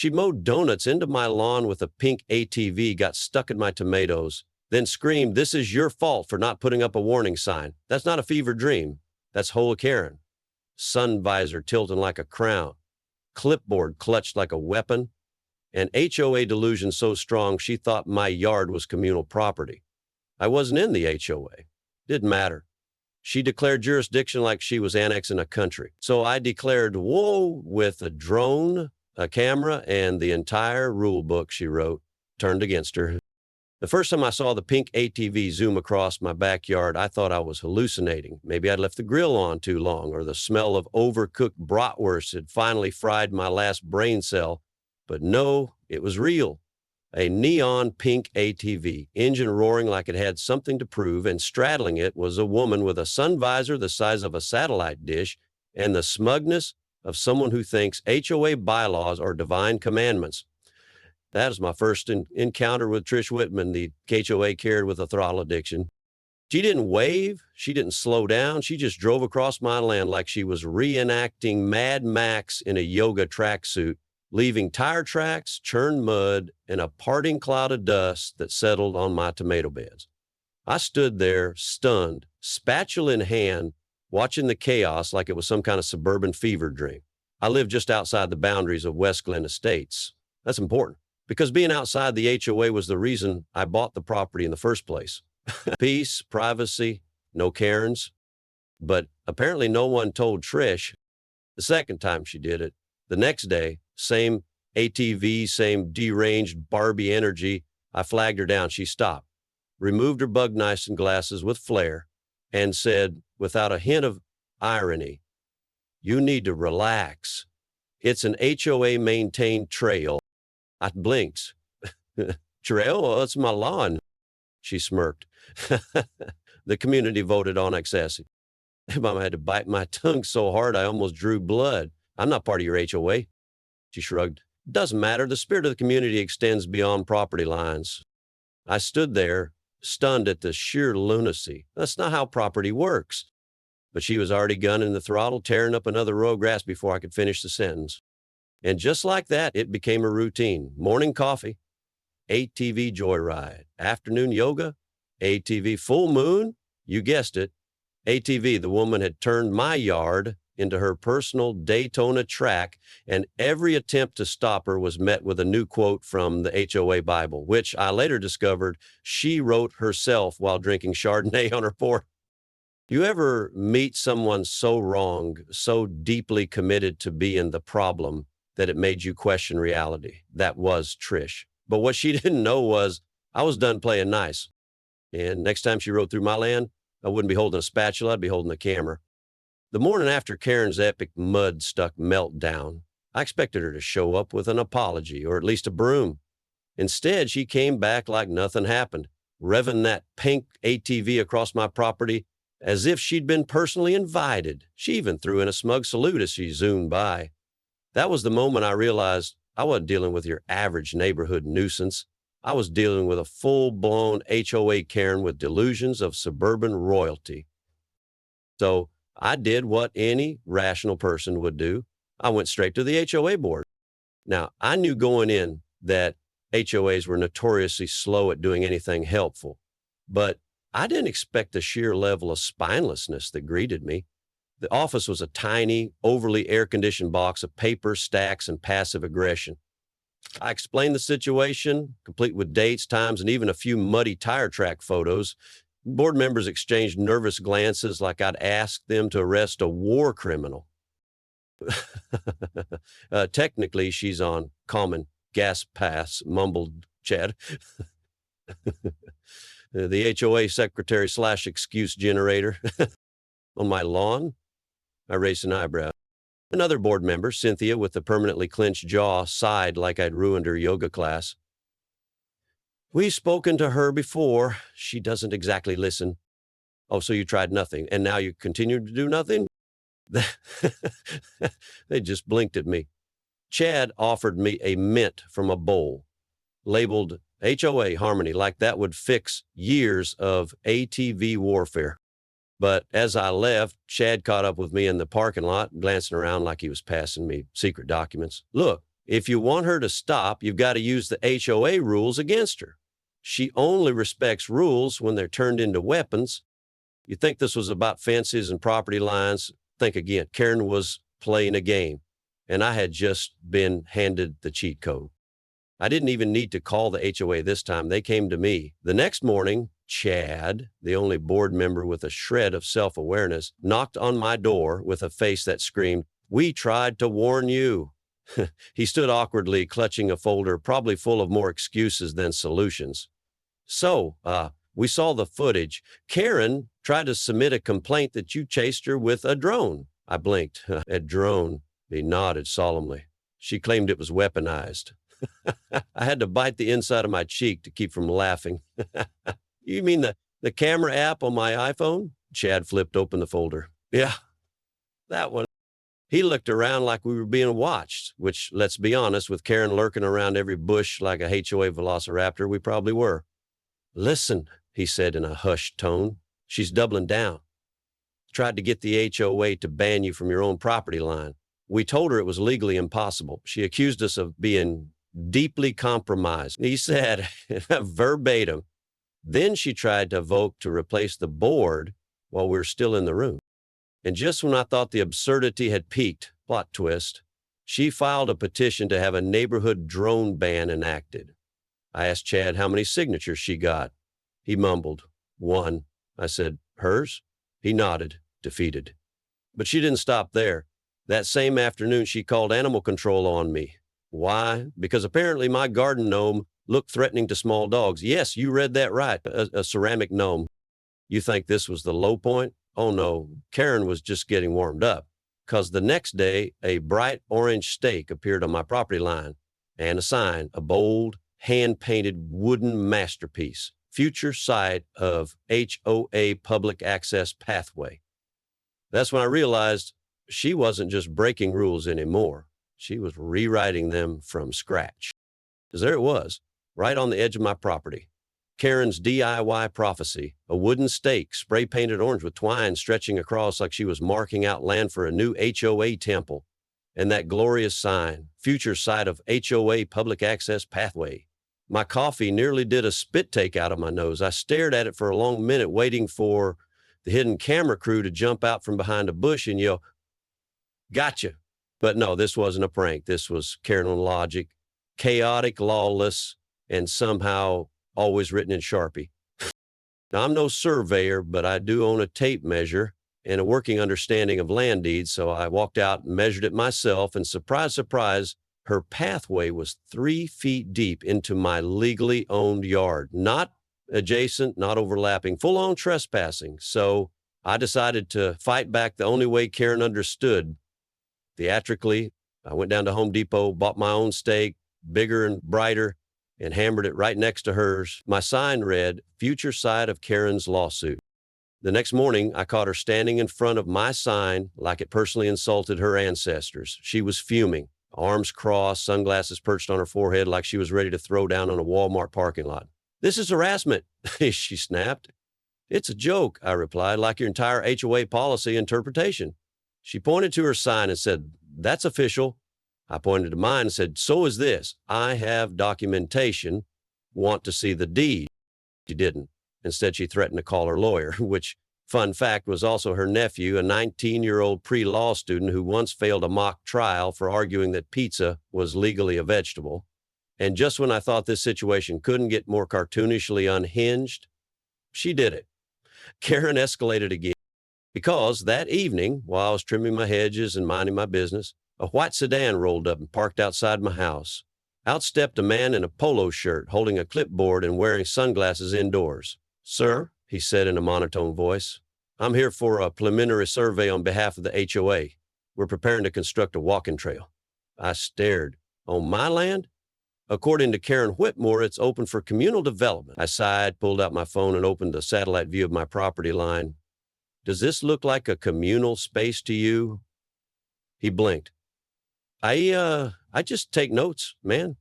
She mowed donuts into my lawn with a pink ATV, got stuck in my tomatoes, then screamed, "This is your fault for not putting up a warning sign. That's not a fever dream. That's HOA Karen." Sun visor tilting like a crown, clipboard clutched like a weapon, and HOA delusion so strong she thought my yard was communal property. I wasn't in the HOA. Didn't matter. She declared jurisdiction like she was annexing a country. So I declared whoa with a drone, a camera, and the entire rule book she wrote turned against her. The first time I saw the pink ATV zoom across my backyard, I thought I was hallucinating. Maybe I'd left the grill on too long, or the smell of overcooked bratwurst had finally fried my last brain cell. But no, it was real. A neon pink ATV, engine roaring like it had something to prove, and straddling it was a woman with a sun visor the size of a satellite dish and the smugness of someone who thinks HOA bylaws are divine commandments. That was my first encounter with Trish Whitman, the HOA Karen with a throttle addiction. She didn't wave. She didn't slow down. She just drove across my land like she was reenacting Mad Max in a yoga tracksuit, leaving tire tracks, churned mud, and a parting cloud of dust that settled on my tomato beds. I stood there, stunned, spatula in hand, watching the chaos like it was some kind of suburban fever dream. I live just outside the boundaries of West Glen Estates. That's important, because being outside the HOA was the reason I bought the property in the first place. Peace, privacy, no Karens. But apparently no one told Trish the second time she did it. The next day, same ATV, same deranged Barbie energy. I flagged her down. She stopped, removed her bug knives and glasses with flair, and said, without a hint of irony, "You need to relax. It's an HOA-maintained trail." I blinked. "Trail? Well, it's my lawn." She smirked. "The community voted on excessive." Mama had to bite my tongue so hard I almost drew blood. "I'm not part of your HOA." She shrugged. "Doesn't matter. The spirit of the community extends beyond property lines." I stood there, stunned at the sheer lunacy. That's not how property works. But she was already gunning the throttle, tearing up another row of grass before I could finish the sentence. And just like that, it became a routine. Morning coffee, ATV joyride, afternoon yoga, ATV full moon, you guessed it. ATV, the woman had turned my yard into her personal Daytona track, and every attempt to stop her was met with a new quote from the HOA Bible, which I later discovered she wrote herself while drinking Chardonnay on her porch. You ever meet someone so wrong, so deeply committed to being the problem that it made you question reality? That was Trish. But what she didn't know was I was done playing nice. And next time she rode through my land, I wouldn't be holding a spatula, I'd be holding a camera. The morning after Karen's epic mud-stuck meltdown, I expected her to show up with an apology or at least a broom. Instead, she came back like nothing happened, revving that pink ATV across my property as if she'd been personally invited. She even threw in a smug salute as she zoomed by. That was the moment I realized I wasn't dealing with your average neighborhood nuisance. I was dealing with a full-blown HOA Karen with delusions of suburban royalty. So I did what any rational person would do. I went straight to the HOA board. Now, I knew going in that HOAs were notoriously slow at doing anything helpful, but I didn't expect the sheer level of spinelessness that greeted me. The office was a tiny, overly air-conditioned box of paper, stacks, and passive aggression. I explained the situation, complete with dates, times, and even a few muddy tire track photos. Board members exchanged nervous glances like I'd asked them to arrest a war criminal. Technically, she's on common gas pass, mumbled Chad. The HOA secretary / excuse generator. On my lawn? I raised an eyebrow. Another board member, Cynthia, with the permanently clenched jaw, sighed like I'd ruined her yoga class. "We've spoken to her before. She doesn't exactly listen." "Oh, so you tried nothing, and now you continue to do nothing?" They just blinked at me. Chad offered me a mint from a bowl, labeled HOA Harmony, like that would fix years of ATV warfare. But as I left, Chad caught up with me in the parking lot, glancing around like he was passing me secret documents. "Look, If you want her to stop, you've got to use the HOA rules against her. She only respects rules when they're turned into weapons. You think this was about fences and property lines? Think again. Karen was playing a game, and I had just been handed the cheat code. I didn't even need to call the HOA this time. They came to me. The next morning, Chad, the only board member with a shred of self-awareness, knocked on my door with a face that screamed, "We tried to warn you." He stood awkwardly, clutching a folder, probably full of more excuses than solutions. So, we saw the footage. Karen tried to submit a complaint that you chased her with a drone. I blinked. A drone. He nodded solemnly. She claimed it was weaponized. I had to bite the inside of my cheek to keep from laughing. You mean the camera app on my iPhone? Chad flipped open the folder. Yeah, that one. He looked around like we were being watched, which, let's be honest, with Karen lurking around every bush like a HOA velociraptor, we probably were. Listen, he said in a hushed tone, she's doubling down. Tried to get the HOA to ban you from your own property line. We told her it was legally impossible. She accused us of being deeply compromised. He said, verbatim. Then she tried to vote to replace the board while we were still in the room. And just when I thought the absurdity had peaked, plot twist, she filed a petition to have a neighborhood drone ban enacted. I asked Chad how many signatures she got. He mumbled, 1. I said, hers? He nodded, defeated. But she didn't stop there. That same afternoon, she called animal control on me. Why? Because apparently my garden gnome looked threatening to small dogs. Yes, you read that right, a ceramic gnome. You think this was the low point? Oh no, Karen was just getting warmed up, because the next day, a bright orange stake appeared on my property line, and a sign, a bold, hand-painted wooden masterpiece, future site of HOA public access pathway. That's when I realized she wasn't just breaking rules anymore. She was rewriting them from scratch. Because there it was, right on the edge of my property. Karen's DIY prophecy, a wooden stake spray-painted orange with twine stretching across like she was marking out land for a new HOA temple, and that glorious sign, future site of HOA public access pathway. My coffee nearly did a spit take out of my nose. I stared at it for a long minute, waiting for the hidden camera crew to jump out from behind a bush and yell, "Gotcha." But no, this wasn't a prank. This was Karen on logic, chaotic, lawless, and somehow always written in Sharpie. Now, I'm no surveyor, but I do own a tape measure and a working understanding of land deeds, so I walked out and measured it myself, and surprise, surprise, her pathway was 3 feet deep into my legally owned yard. Not adjacent, not overlapping, full-on trespassing. So I decided to fight back the only way Karen understood. Theatrically, I went down to Home Depot, bought my own stake, bigger and brighter, and hammered it right next to hers. My sign read, "Future site of Karen's lawsuit." The next morning, I caught her standing in front of my sign like it personally insulted her ancestors. She was fuming, arms crossed, sunglasses perched on her forehead like she was ready to throw down on a Walmart parking lot. "This is harassment," she snapped. "It's a joke," I replied, "like your entire HOA policy interpretation." She pointed to her sign and said, "That's official." I pointed to mine and said, "So is this. I have documentation. Want to see the deed?" She didn't. Instead, she threatened to call her lawyer, which, fun fact, was also her nephew, a 19-year-old pre-law student who once failed a mock trial for arguing that pizza was legally a vegetable. And just when I thought this situation couldn't get more cartoonishly unhinged, she did it. Karen escalated again. Because that evening, while I was trimming my hedges and minding my business, a white sedan rolled up and parked outside my house. Out stepped a man in a polo shirt, holding a clipboard and wearing sunglasses indoors. "Sir," he said in a monotone voice, "I'm here for a preliminary survey on behalf of the HOA. We're preparing to construct a walking trail." I stared. "On my land?" "According to Karen Whitmore, it's open for communal development." I sighed, pulled out my phone, and opened a satellite view of my property line. "Does this look like a communal space to you?" He blinked. I just take notes, man."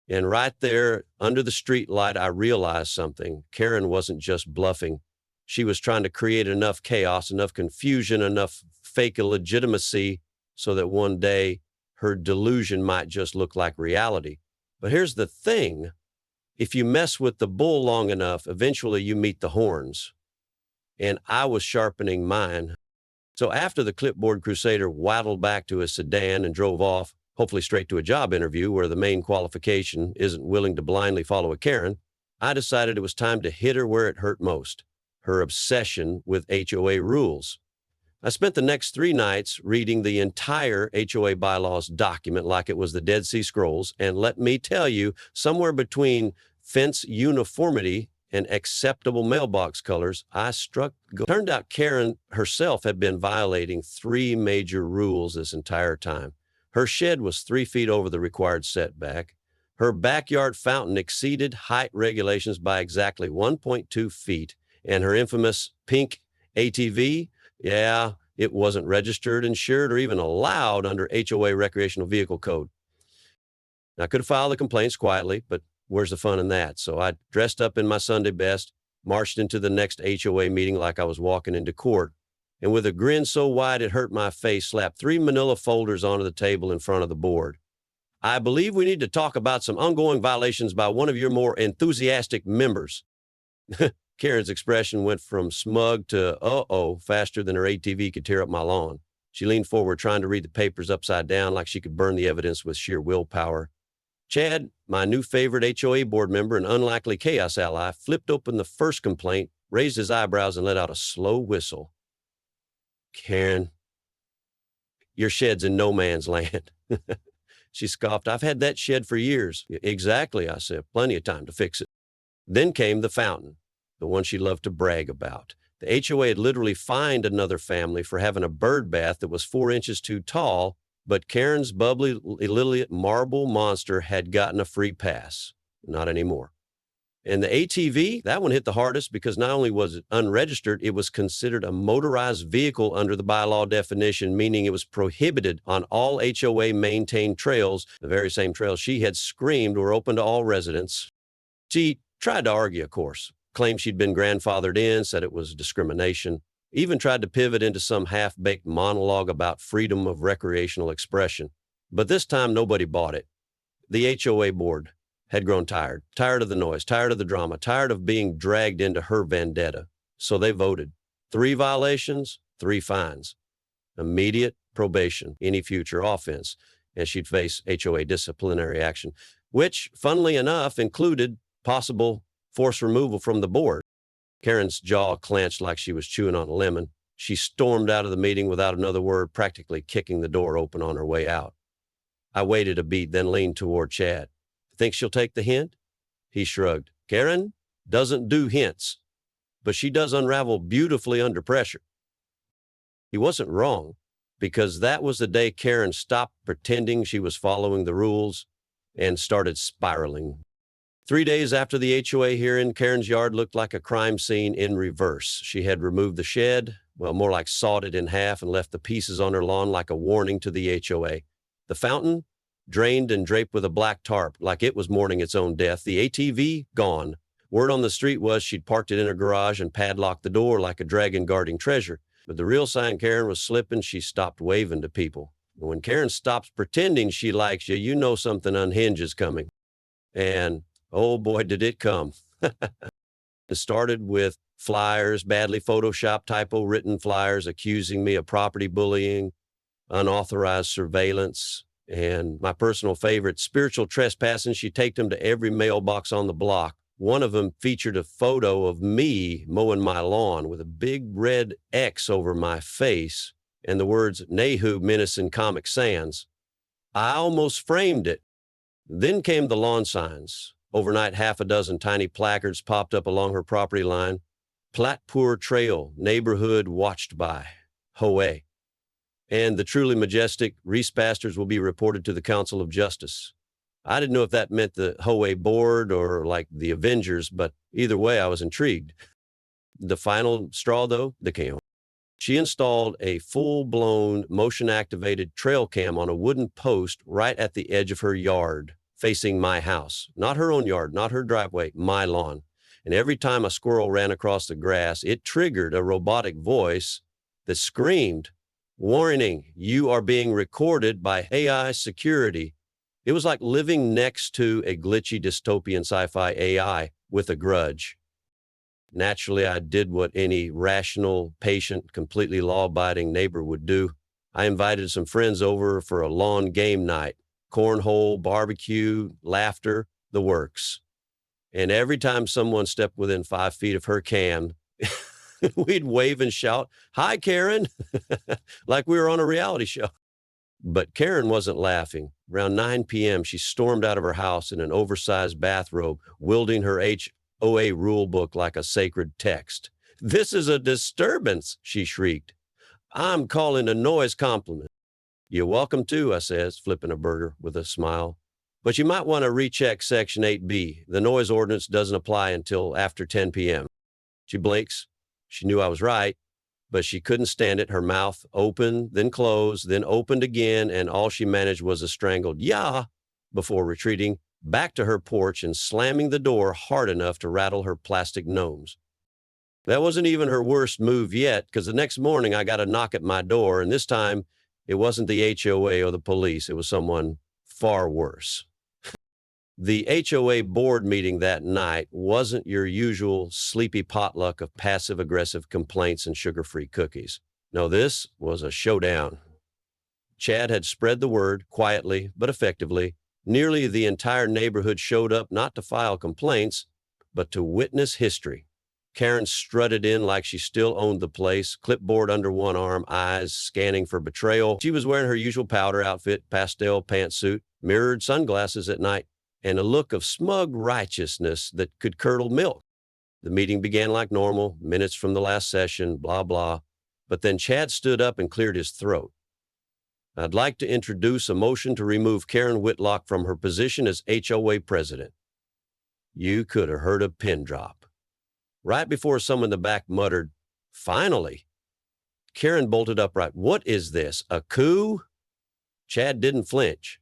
And right there, under the street light, I realized something. Karen wasn't just bluffing. She was trying to create enough chaos, enough confusion, enough fake illegitimacy so that one day her delusion might just look like reality. But here's the thing. If you mess with the bull long enough, eventually you meet the horns. And I was sharpening mine. So after the clipboard crusader waddled back to his sedan and drove off, hopefully straight to a job interview where the main qualification isn't willing to blindly follow a Karen, I decided it was time to hit her where it hurt most, her obsession with HOA rules. I spent the next 3 nights reading the entire HOA bylaws document like it was the Dead Sea Scrolls, and let me tell you, somewhere between fence uniformity and acceptable mailbox colors, I struck gold. Turned out Karen herself had been violating 3 major rules this entire time. Her shed was 3 feet over the required setback. Her backyard fountain exceeded height regulations by exactly 1.2 feet, and her infamous pink ATV, yeah, it wasn't registered, insured, or even allowed under HOA Recreational Vehicle Code. Now, I could have filed the complaints quietly, but where's the fun in that? So I dressed up in my Sunday best, marched into the next HOA meeting like I was walking into court, and with a grin so wide it hurt my face, slapped 3 manila folders onto the table in front of the board. I believe we need to talk about some ongoing violations by one of your more enthusiastic members. Karen's expression went from smug to uh-oh faster than her ATV could tear up my lawn. She leaned forward, trying to read the papers upside down like she could burn the evidence with sheer willpower. Chad, my new favorite HOA board member and unlikely chaos ally, flipped open the first complaint, raised his eyebrows, and let out a slow whistle. Karen, your shed's in no man's land. She scoffed. I've had that shed for years. Exactly, I said. Plenty of time to fix it. Then came the fountain, the one she loved to brag about. The HOA had literally fined another family for having a bird bath that was 4 inches too tall, but Karen's bubbly little marble monster had gotten a free pass. Not anymore. And the ATV, that one hit the hardest because not only was it unregistered, it was considered a motorized vehicle under the bylaw definition, meaning it was prohibited on all HOA maintained trails, the very same trails she had screamed were open to all residents. She tried to argue, of course, claimed she'd been grandfathered in, said it was discrimination, even tried to pivot into some half-baked monologue about freedom of recreational expression. But this time, nobody bought it. The HOA board had grown tired of the noise, tired of the drama, tired of being dragged into her vendetta. So they voted. 3 violations, 3 fines. Immediate probation, any future offense, and she'd face HOA disciplinary action, which, funnily enough, included possible forced removal from the board. Karen's jaw clenched like she was chewing on a lemon. She stormed out of the meeting without another word, practically kicking the door open on her way out. I waited a beat, then leaned toward Chad. Think she'll take the hint? He shrugged. Karen doesn't do hints, but she does unravel beautifully under pressure. He wasn't wrong, because that was the day Karen stopped pretending she was following the rules and started spiraling. 3 days after the HOA hearing, Karen's yard looked like a crime scene in reverse. She had removed the shed, well, more like sawed it in half and left the pieces on her lawn like a warning to the HOA. The fountain, drained and draped with a black tarp like it was mourning its own death. The ATV, gone. Word on the street was she'd parked it in her garage and padlocked the door like a dragon guarding treasure. But the real sign Karen was slipping, she stopped waving to people. And when Karen stops pretending she likes you, you know something unhinged is coming. And oh boy, did it come. It started with flyers, badly photoshopped, typo-written flyers accusing me of property bullying, unauthorized surveillance, and my personal favorite, spiritual trespassing. She taped them to every mailbox on the block. One of them featured a photo of me mowing my lawn with a big red X over my face and the words Nehu menacing Comic Sans. I almost framed it. Then came the lawn signs. Overnight, 6 tiny placards popped up along her property line. Platpur Trail, neighborhood watched by HOA. And the truly majestic Reese Bastards will be reported to the Council of Justice. I didn't know if that meant the HOA board or like the Avengers, but either way, I was intrigued. The final straw, though, the cam. She installed a full-blown motion-activated trail cam on a wooden post right at the edge of her yard, facing my house. Not her own yard, not her driveway, my lawn. And every time a squirrel ran across the grass, it triggered a robotic voice that screamed, Warning, you are being recorded by AI security. It was like living next to a glitchy dystopian sci-fi AI with a grudge. Naturally, I did what any rational, patient, completely law-abiding neighbor would do. I invited some friends over for a lawn game night, cornhole, barbecue, laughter, the works. And every time someone stepped within 5 feet of her cam, we'd wave and shout, "Hi, Karen," like we were on a reality show. But Karen wasn't laughing. Around 9 p.m., she stormed out of her house in an oversized bathrobe, wielding her HOA rule book like a sacred text. "This is a disturbance," she shrieked. "I'm calling a noise compliment." "You're welcome to," I says, flipping a burger with a smile. "But you might want to recheck Section 8B. The noise ordinance doesn't apply until after 10 p.m. She blinks. She knew I was right, but she couldn't stand it. Her mouth opened, then closed, then opened again, and all she managed was a strangled "yeah" before retreating back to her porch and slamming the door hard enough to rattle her plastic gnomes. That wasn't even her worst move yet, because the next morning I got a knock at my door, and this time it wasn't the HOA or the police. It was someone far worse. The HOA board meeting that night wasn't your usual sleepy potluck of passive-aggressive complaints and sugar-free cookies. No, this was a showdown. Chad had spread the word, quietly but effectively. Nearly the entire neighborhood showed up not to file complaints, but to witness history. Karen strutted in like she still owned the place, clipboard under one arm, eyes scanning for betrayal. She was wearing her usual powder outfit, pastel pantsuit, mirrored sunglasses at night, and a look of smug righteousness that could curdle milk. The meeting began like normal, minutes from the last session, blah, blah. But then Chad stood up and cleared his throat. "I'd like to introduce a motion to remove Karen Whitlock from her position as HOA president." You could have heard a pin drop. Right before someone in the back muttered, "Finally," Karen bolted upright. "What is this, a coup?" Chad didn't flinch.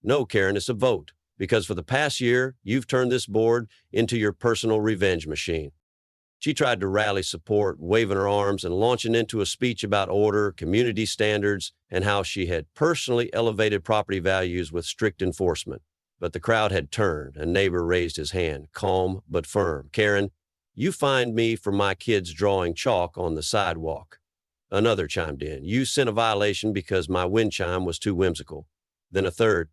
"No, Karen, it's a vote. Because for the past year, you've turned this board into your personal revenge machine." She tried to rally support, waving her arms and launching into a speech about order, community standards, and how she had personally elevated property values with strict enforcement. But the crowd had turned. A neighbor raised his hand, calm but firm. "Karen, you fined me for my kids drawing chalk on the sidewalk." Another chimed in. "You sent a violation because my wind chime was too whimsical." Then a third.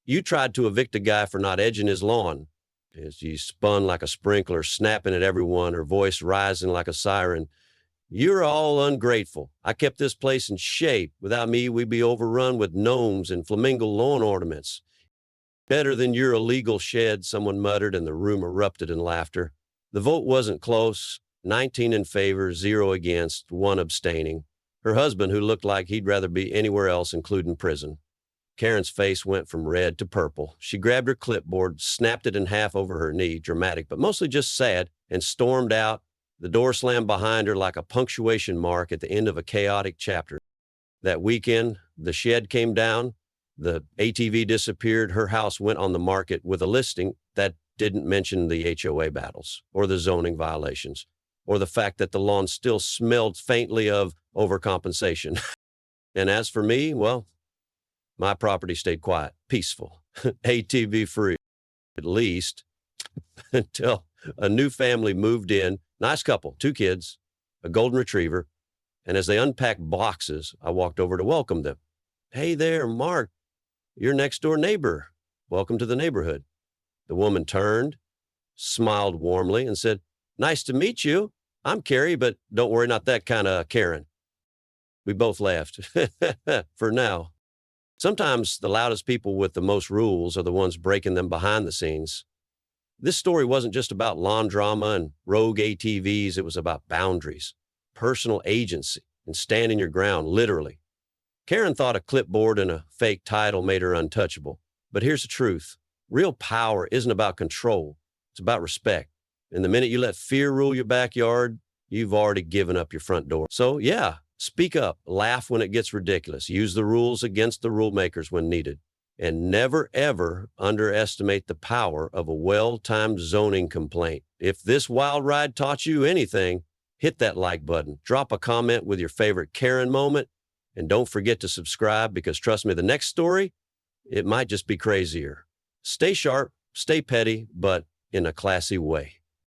"You tried to evict a guy for not edging his lawn." As she spun like a sprinkler, snapping at everyone, her voice rising like a siren. "You're all ungrateful. I kept this place in shape. Without me, we'd be overrun with gnomes and flamingo lawn ornaments." "Better than your illegal shed," someone muttered, and the room erupted in laughter. The vote wasn't close. 19 in favor, 0 against, 1 abstaining. Her husband, who looked like he'd rather be anywhere else, including prison. Karen's face went from red to purple. She grabbed her clipboard, snapped it in half over her knee, dramatic, but mostly just sad, and stormed out. The door slammed behind her like a punctuation mark at the end of a chaotic chapter. That weekend, the shed came down, the ATV disappeared, her house went on the market with a listing that didn't mention the HOA battles, or the zoning violations, or the fact that the lawn still smelled faintly of overcompensation. And as for me, well, my property stayed quiet, peaceful, ATV free, at least, until a new family moved in. Nice couple, 2 kids, a golden retriever. And as they unpacked boxes, I walked over to welcome them. "Hey there, Mark, your next door neighbor. Welcome to the neighborhood." The woman turned, smiled warmly, and said, "Nice to meet you. I'm Carrie, but don't worry, not that kind of Karen." We both laughed. For now. Sometimes the loudest people with the most rules are the ones breaking them behind the scenes. This story wasn't just about lawn drama and rogue ATVs. It was about boundaries, personal agency, and standing your ground, literally. Karen thought a clipboard and a fake title made her untouchable. But here's the truth. Real power isn't about control. It's about respect. And the minute you let fear rule your backyard, you've already given up your front door. So yeah, speak up, laugh when it gets ridiculous, use the rules against the rule makers when needed, and never, ever underestimate the power of a well-timed zoning complaint. If this wild ride taught you anything, hit that like button, drop a comment with your favorite Karen moment, And don't forget to subscribe because trust me, the next story, it might just be crazier. Stay sharp, stay petty, but in a classy way.